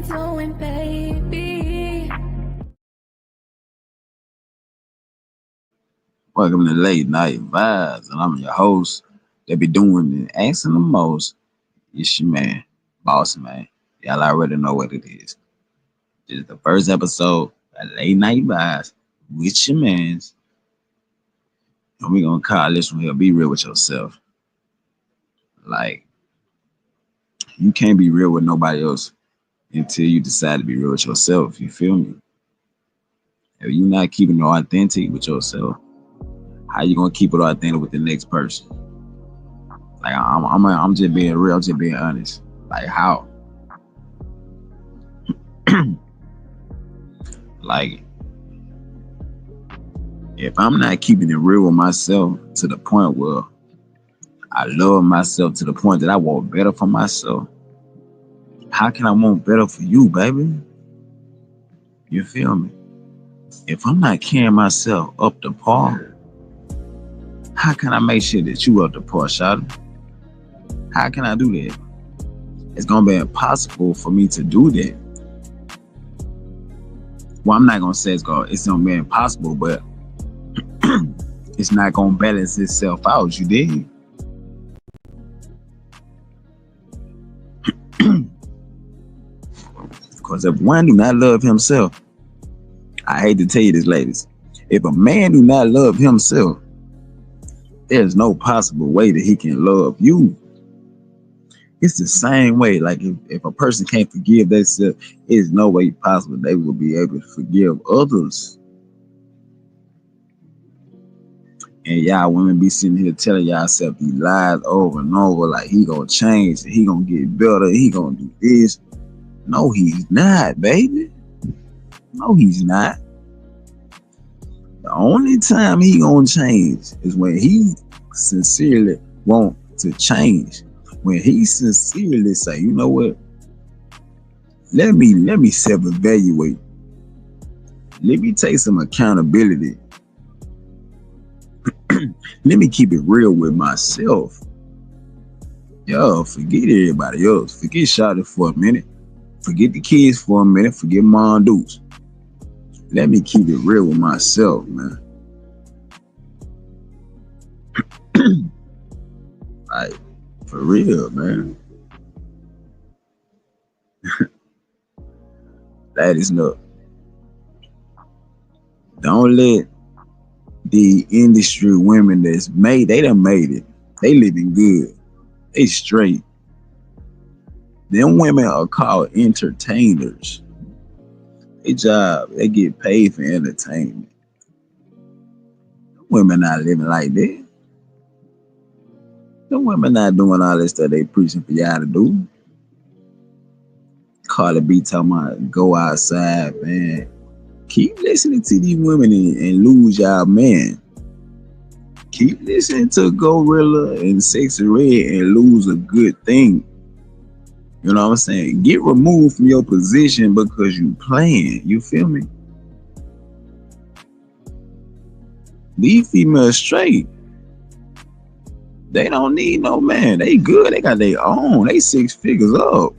me doing, baby? Welcome to Late Night Vibes, and I'm your host. They be doing and asking the most. It's your man, Bossmane. Y'all already know what it is. This is the first episode of Late Night Vibes with your mans. And we're gonna call this one here Be Real with Yourself. Like, you can't be real with nobody else until you decide to be real with yourself. You feel me? If you're not keeping it authentic with yourself, how you gonna keep it authentic with the next person? Like I'm just being real. I'm just being honest. Like how? Like if I'm not keeping it real with myself to the point where I love myself to the point that I want better for myself, how can I want better for you, baby? You feel me? If I'm not carrying myself up to par, how can I make sure that you up to par, shawty? How can I do that? It's gonna be impossible for me to do that. Well, I'm not gonna say it's gonna be impossible, but it's not gonna balance itself out. You dig? Because if one do not love himself, I hate to tell you this, ladies. If a man do not love himself, there's no possible way that he can love you. It's the same way. Like if a person can't forgive themselves, there's no way possible they will be able to forgive others. And y'all women be sitting here telling yourself these lies over and over, like he gonna change, he gonna get better, he gonna do this. No, he's not, baby. No, he's not. The only time he gonna change is when he sincerely want to change. When he sincerely say, you know what? Let me self-evaluate. Let me take some accountability. Let me keep it real with myself. Yo, forget everybody else. Forget Shawty for a minute. Forget the kids for a minute. Forget Mom Dukes. Let me keep it real with myself, man. Like, for real, man. Ladies, look. Don't let the industry women they done made it. They living good. They straight. Them women are called entertainers. They job, they get paid for entertainment. Women not living like that. Them women not doing all this stuff they preaching for y'all to do. Carly B talking about go outside, man. Keep listening to these women and lose y'all man. Keep listening to Gorilla and Sexy Red and lose a good thing. You know what I'm saying? Get removed from your position because you playing. You feel me? These females straight. They don't need no man. They good. They got their own. They 6 figures up.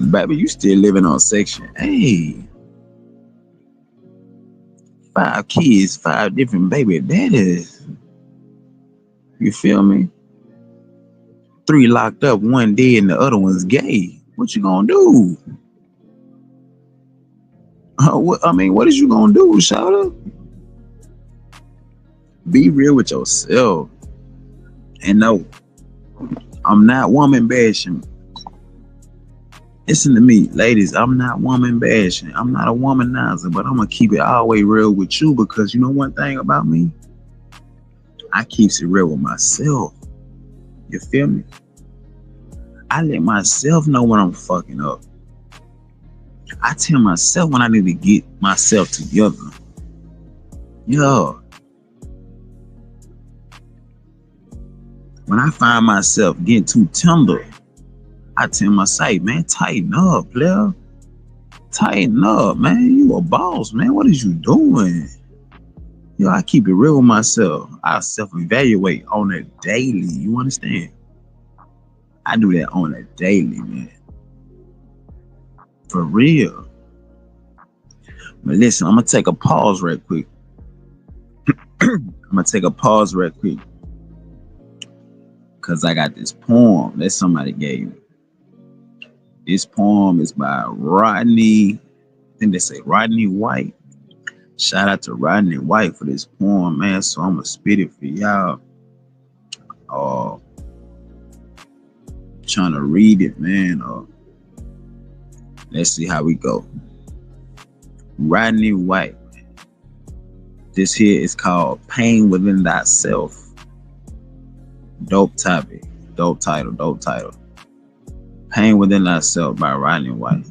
Baby, you still living on Section 8. 5 kids, 5 different baby daddies. You feel me? 3 locked up, 1 dead, and the other one's gay. What you gonna do? What is you gonna do, shawty? Be real with yourself. And no, I'm not woman bashing. Listen to me, ladies, I'm not woman bashing. I'm not a womanizer, but I'm gonna keep it always real with you because you know one thing about me? I keeps it real with myself. You feel me? I let myself know when I'm fucking up. I tell myself when I need to get myself together. Yeah. When I find myself getting too tender, I tell myself, man, tighten up, player. Tighten up, man. You a boss, man. What is you doing? Yo, I keep it real with myself. I self-evaluate on a daily. You understand? I do that on a daily, man. For real. But listen, I'm gonna take a pause right quick. Because I got this poem that somebody gave me. This poem is by Rodney. I think they say Rodney White. Shout out to Rodney White for this poem, man. So I'm gonna spit it for y'all. Trying to read it, man. Let's see how we go. Rodney White. This here is called Pain Within Thyself. Dope topic. Dope title. Pain Within Thyself by Rodney White.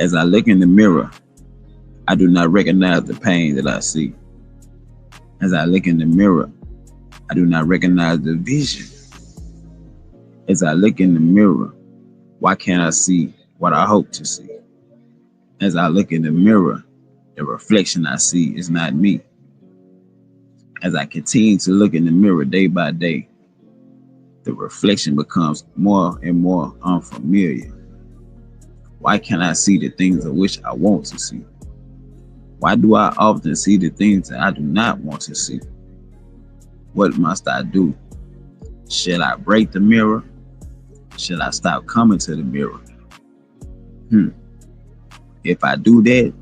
As I look in the mirror, I do not recognize the pain that I see. As I look in the mirror, I do not recognize the vision. As I look in the mirror, why can't I see what I hope to see? As I look in the mirror, the reflection I see is not me. As I continue to look in the mirror day by day, the reflection becomes more and more unfamiliar. Why can't I see the things of which I want to see? Why do I often see the things that I do not want to see? What must I do? Shall I break the mirror? Shall I stop coming to the mirror? If I do that,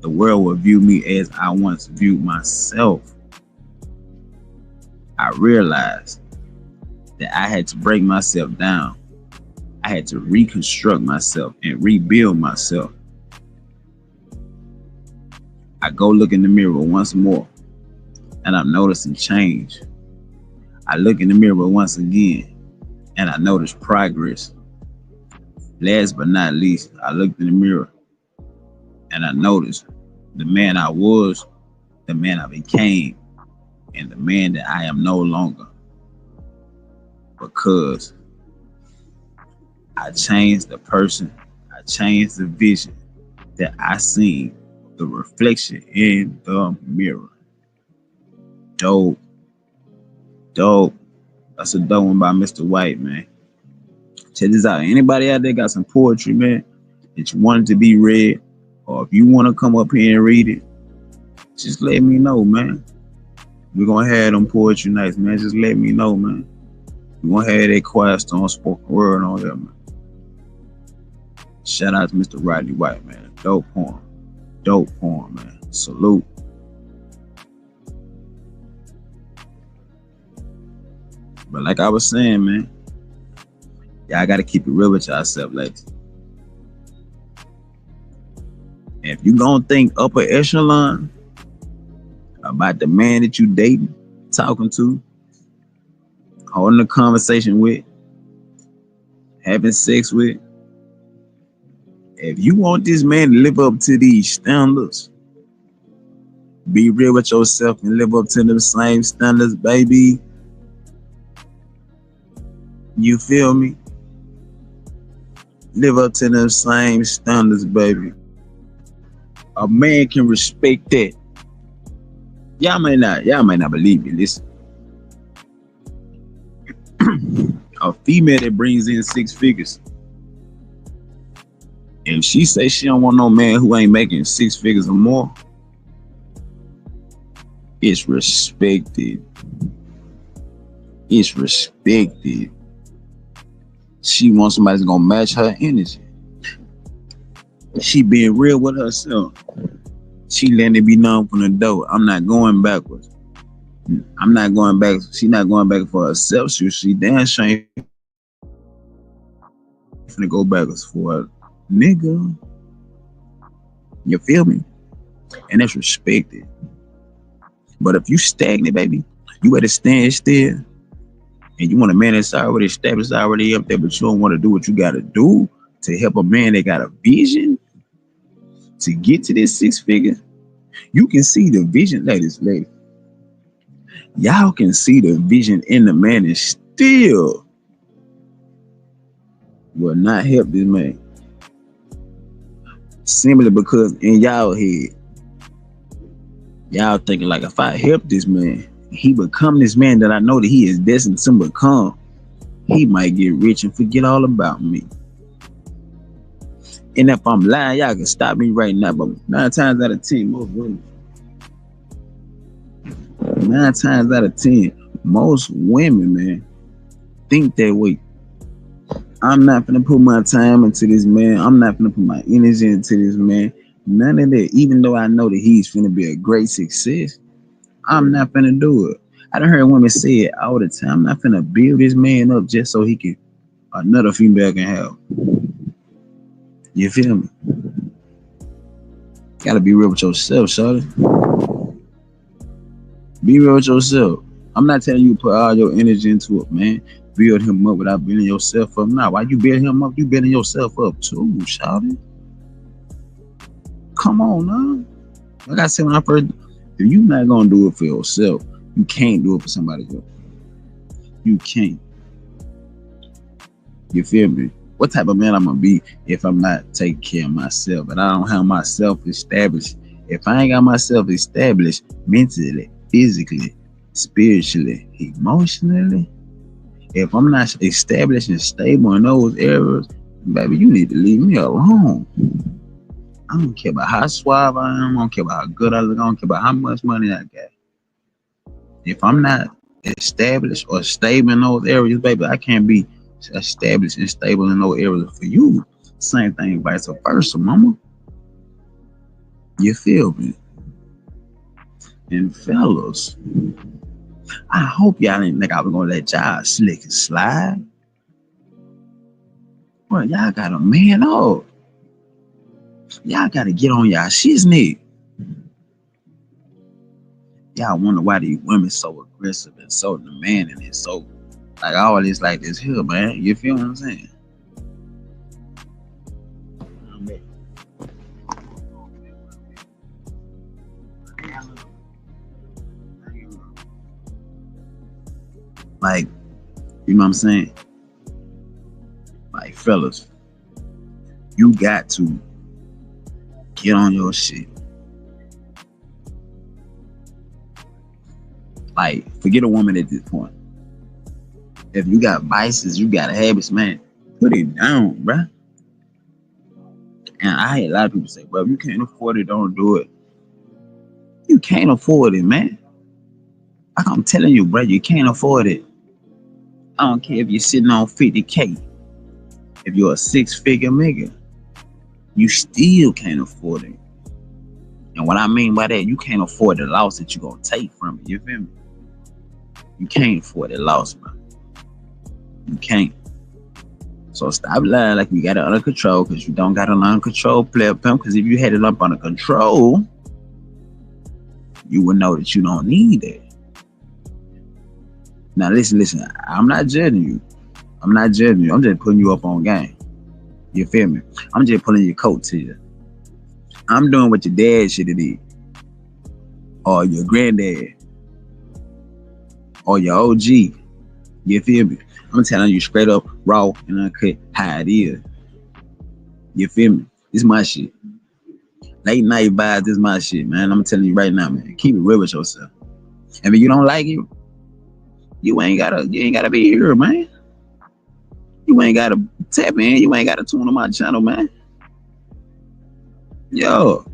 the world will view me as I once viewed myself. I realized that I had to break myself down. I had to reconstruct myself and rebuild myself. I go look in the mirror once more, and I'm noticing change. I look in the mirror once again, and I notice progress. Last but not least, I looked in the mirror, and I noticed the man I was, the man I became, and the man that I am no longer. Because I changed the person, I changed the vision that I seen, the reflection in the mirror. Dope. That's a dope one by Mr. White, man. Check this out. Anybody out there got some poetry, man, that you wanted to be read, or if you want to come up here and read it, just let me know, man. We're going to have them poetry nights, man. Just let me know, man. We're going to have that Quiet Storm spoken word on there, man. Shout out to Mr. Rodney White, man. Dope poem, man. Salute. But like I was saying, man, y'all got to keep it real with yourself, ladies. If you gonna think upper echelon about the man that you dating, talking to, holding a conversation with, having sex with, if you want this man to live up to these standards, be real with yourself and live up to the same standards, baby. You feel me? Live up to them same standards, baby. A man can respect that. Y'all may not believe me. Listen. A female that brings in 6 figures, if she say she don't want no man who ain't making 6 figures or more, it's respected. It's respected. She wants somebody that's gonna match her energy. She being real with herself. She letting it be known from the door. I'm not going backwards. I'm not going back. She not going back for herself. She damn shame finna go backwards for a nigga. You feel me? And that's respected. But if you stagnant, baby, you better stand still. And you want a man that's already established, already up there, but you don't want to do what you got to do to help a man that got a vision to get to this 6 figure. You can see the vision, ladies. Y'all can see the vision in the man and still will not help this man. Simply because in y'all head, y'all thinking like, if I help this man, he become this man that I know that he is destined to become, he might get rich and forget all about me. And if I'm lying, y'all can stop me right now. But 9 times out of 10, most women, man, think that way. I'm not gonna put my time into this man. I'm not gonna put my energy into this man. None of that. Even though I know that he's gonna be a great success, I'm not gonna do it. I done heard women say it all the time. I'm not gonna build this man up just so he can another female can have. You feel me? Gotta be real with yourself, shawty. Be real with yourself. I'm not telling you to put all your energy into it, man. Build him up without building yourself up. Now, why you build him up? You building yourself up too, shawty. Come on, now. Like I said when I first, if you not gonna do it for yourself, you can't do it for somebody else. You can't. You feel me? What type of man I'm gonna be if I'm not taking care of myself and I don't have myself established? If I ain't got myself established mentally, physically, spiritually, emotionally, if I'm not established and stable in those areas, baby, you need to leave me alone. I don't care about how suave I am. I don't care about how good I look. I don't care about how much money I got. If I'm not established or stable in those areas, baby, I can't be established and stable in those areas for you. Same thing, vice versa, mama. You feel me? And fellas, I hope y'all didn't think I was gonna let y'all slick and slide. Well, y'all gotta man up. Y'all gotta get on y'all shiznit. Y'all wonder why these women so aggressive and so demanding and so like all this like this here, man. You feel what I'm saying? Like, you know what I'm saying? Like, fellas, you got to get on your shit. Like, forget a woman at this point. If you got vices, you got habits, man, put it down, bruh. And I hate a lot of people say, bro, if you can't afford it, don't do it. You can't afford it, man. Like I'm telling you, bro, you can't afford it. I don't care if you're sitting on 50K. If you're a 6-figure nigga, you still can't afford it. And what I mean by that, you can't afford the loss that you're going to take from it. You feel me? You can't afford the loss, bro. You can't. So stop lying like you got it under control, because you don't got it under control, player pimp. Because if you had it up under control, you would know that you don't need it. Now listen, I'm not judging you. I'm just putting you up on game. You feel me? I'm just pulling your coat to you. I'm doing what your dad should have did. Or your granddad. Or your OG. You feel me? I'm telling you straight up, raw and uncut, how it is. You feel me? This my shit. Late night vibes, this my shit, man. I'm telling you right now, man. Keep it real with yourself. And if you don't like it, you ain't gotta be here, man. You ain't gotta tap in. You ain't gotta tune on my channel, man. Yo,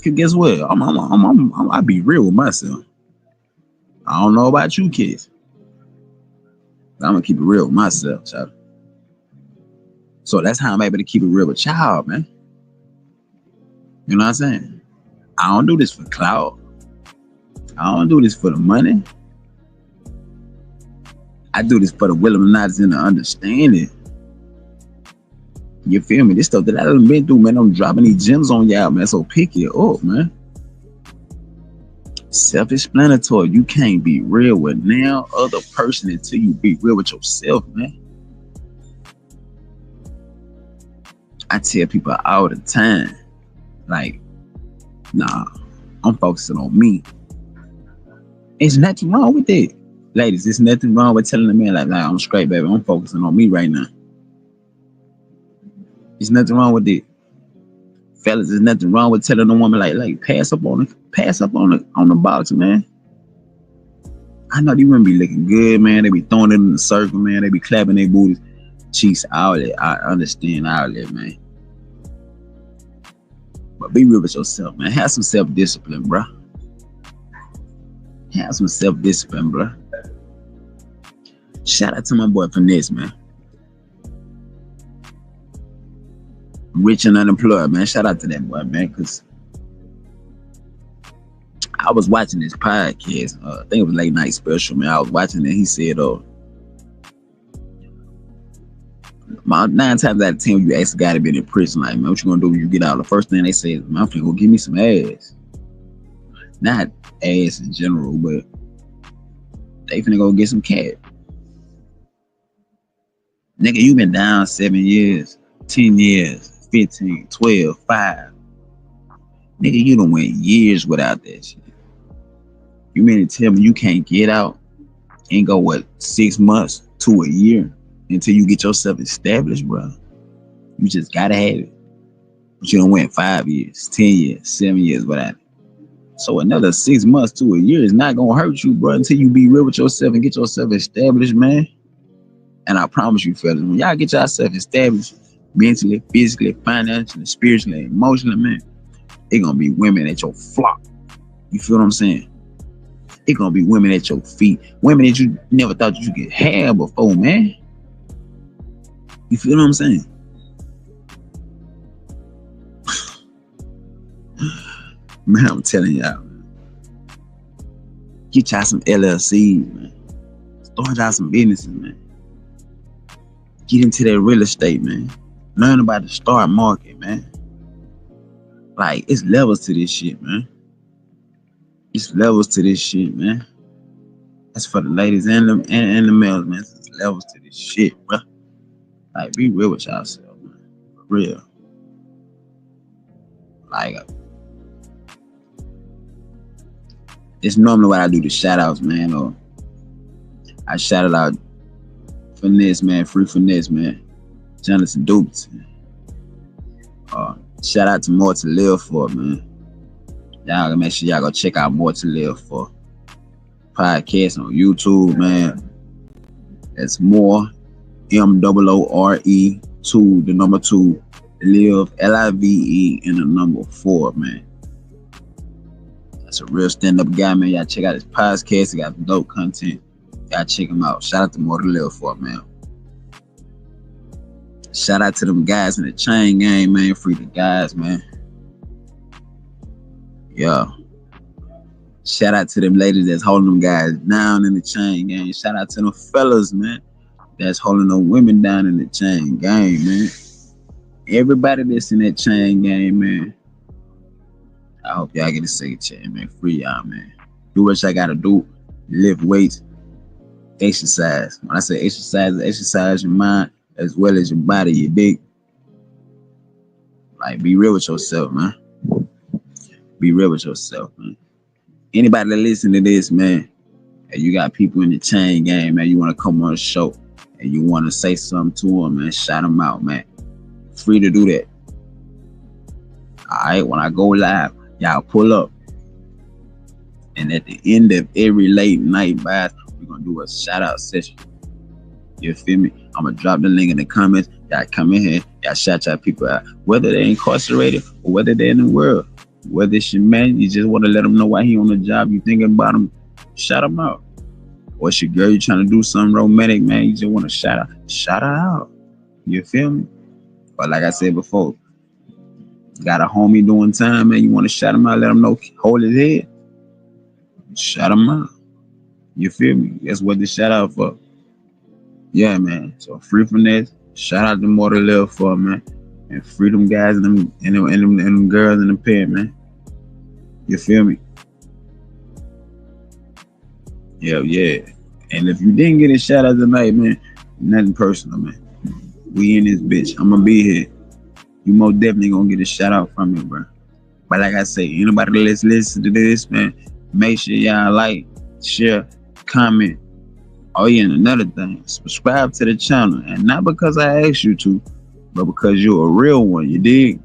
guess what? I be real with myself. I don't know about you kids. I'm gonna keep it real with myself, child. So that's how I'm able to keep it real with y'all, man. You know what I'm saying? I don't do this for clout. I don't do this for the money. I do this for the willingness and the understanding. You feel me? This stuff that I done been through, man. I'm dropping these gems on y'all, man. So pick it up, man. Self-explanatory. You can't be real with no other person until you be real with yourself, man. I tell people all the time, like, nah, I'm focusing on me. There's nothing wrong with it. Ladies, there's nothing wrong with telling a man like, nah, I'm straight, baby. I'm focusing on me right now. There's nothing wrong with it. Fellas, there's nothing wrong with telling a woman like pass up on the box, man. I know these women be looking good, man. They be throwing it in the circle, man. They be clapping their booties, cheeks, all that. I understand all that, man. But be real with yourself, man. Have some self-discipline, bro. Have some self-discipline, bro. Shout out to my boy Finesse, man. Richandunemployed, man. Shout out to that boy, man, because I was watching this podcast. I think it was late night special, man. I was watching it. He said, my 9 times out of 10, you ask the guy to be in prison, like, man, what you gonna do when you get out? The first thing they say is, man, I'm finna go give me some ass. Not ass in general, but they finna go get some cat. Nigga, you been down 7 years, 10 years, 15, 12, 5. Nigga, you done went years without that shit. You mean to tell me you can't get out and go, what, 6 months to a year until you get yourself established, bro? You just gotta have it. But you done went 5 years, 10 years, 7 years without it. So another 6 months to a year is not gonna hurt you, bro, until you be real with yourself and get yourself established, man. And I promise you, fellas, when y'all get yourself established mentally, physically, financially, spiritually, emotionally, man, it gonna be women at your flock. You feel what I'm saying? It gonna be women at your feet. Women that you never thought that you could have before, man. You feel what I'm saying? Man, I'm telling y'all, man. Get y'all some LLCs, man. Start y'all some businesses, man. Get into that real estate, man. Learn about the stock market, man. Like, it's levels to this shit, man. It's levels to this shit, man. That's for the ladies and the males, man. It's levels to this shit, bro. Like, be real with yourself, man. For real. Like, it's normally what I do, the shout outs, man. Or I shout out Finesse, man. Free Finesse, man. Jonathan Dukes. Shout out to More to Live For, man. Y'all make sure y'all go check out More to Live For podcast on YouTube, man. That's More, MOORE 2, the number 2, Live, LIVE, and the number 4, man. That's a real stand-up guy, man. Y'all check out his podcast. He got dope content. Y'all check him out. Shout out to More to Live For, man. Shout out to them guys in the chain gang, man. Free the guys, man. Yeah. Shout out to them ladies that's holding them guys down in the chain gang. Shout out to them fellas, man, that's holding them women down in the chain gang, man. Everybody that's in that chain gang, man. I hope y'all get a second chance, man. Free y'all, man. Do what y'all gotta do. Lift weights. Exercise. When I say exercise your mind as well as your body, your dick. Like, be real with yourself, man. Be real with yourself, man. Anybody that listen to this, man, and you got people in the chain game, man, you want to come on the show and you want to say something to them, man, shout them out, man. Free to do that. All right, when I go live, y'all pull up. And at the end of every late night bath, we're going to do a shout out session. You feel me? I'm going to drop the link in the comments. Y'all come in here. Y'all shout y'all people out. Whether they're incarcerated or whether they're in the world. Whether it's your man, you just want to let him know why he on the job. You thinking about him, shout him out. Or it's your girl, you trying to do something romantic, man. You just want to shout her out. You feel me? But like I said before, got a homie doing time, man. You want to shout him out, let him know, hold his head. Shout him out. You feel me? That's what the shout out for. Yeah, man. So Free Finesse, shout out to More to Live For, man. And free them guys and them girls in the pen, man. You feel me? Yeah. And if you didn't get a shout out tonight, man, nothing personal, man. We in this bitch. I'm gonna be here. You most definitely gonna get a shout out from me, bro. But like I say, anybody that's listen to this, man, make sure y'all like, share, comment. Oh yeah, and another thing, subscribe to the channel. And not because I asked you to, but because you're a real one, you dig?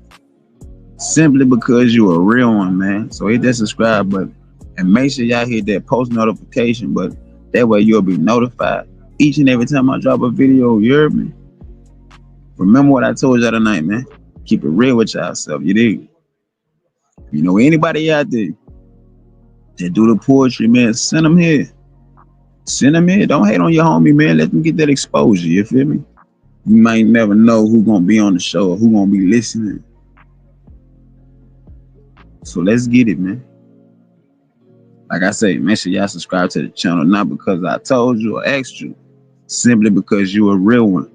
Simply because you're a real one, man. So hit that subscribe button. And make sure y'all hit that post notification button That way you'll be notified each and every time I drop a video. You heard me? Remember what I told y'all tonight, man. Keep it real with yourself. You dig? You know anybody out there that do the poetry, man? Send them here. Send them here. Don't hate on your homie, man. Let them get that exposure. You feel me? You might never know who gonna be on the show or who gonna be listening. So let's get it, man. Like I say, make sure y'all subscribe to the channel, not because I told you or asked you, simply because you a real one.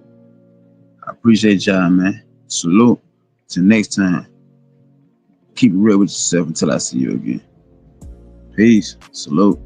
I appreciate y'all, man. Salute. Till next time. Keep it real with yourself until I see you again. Peace. Salute.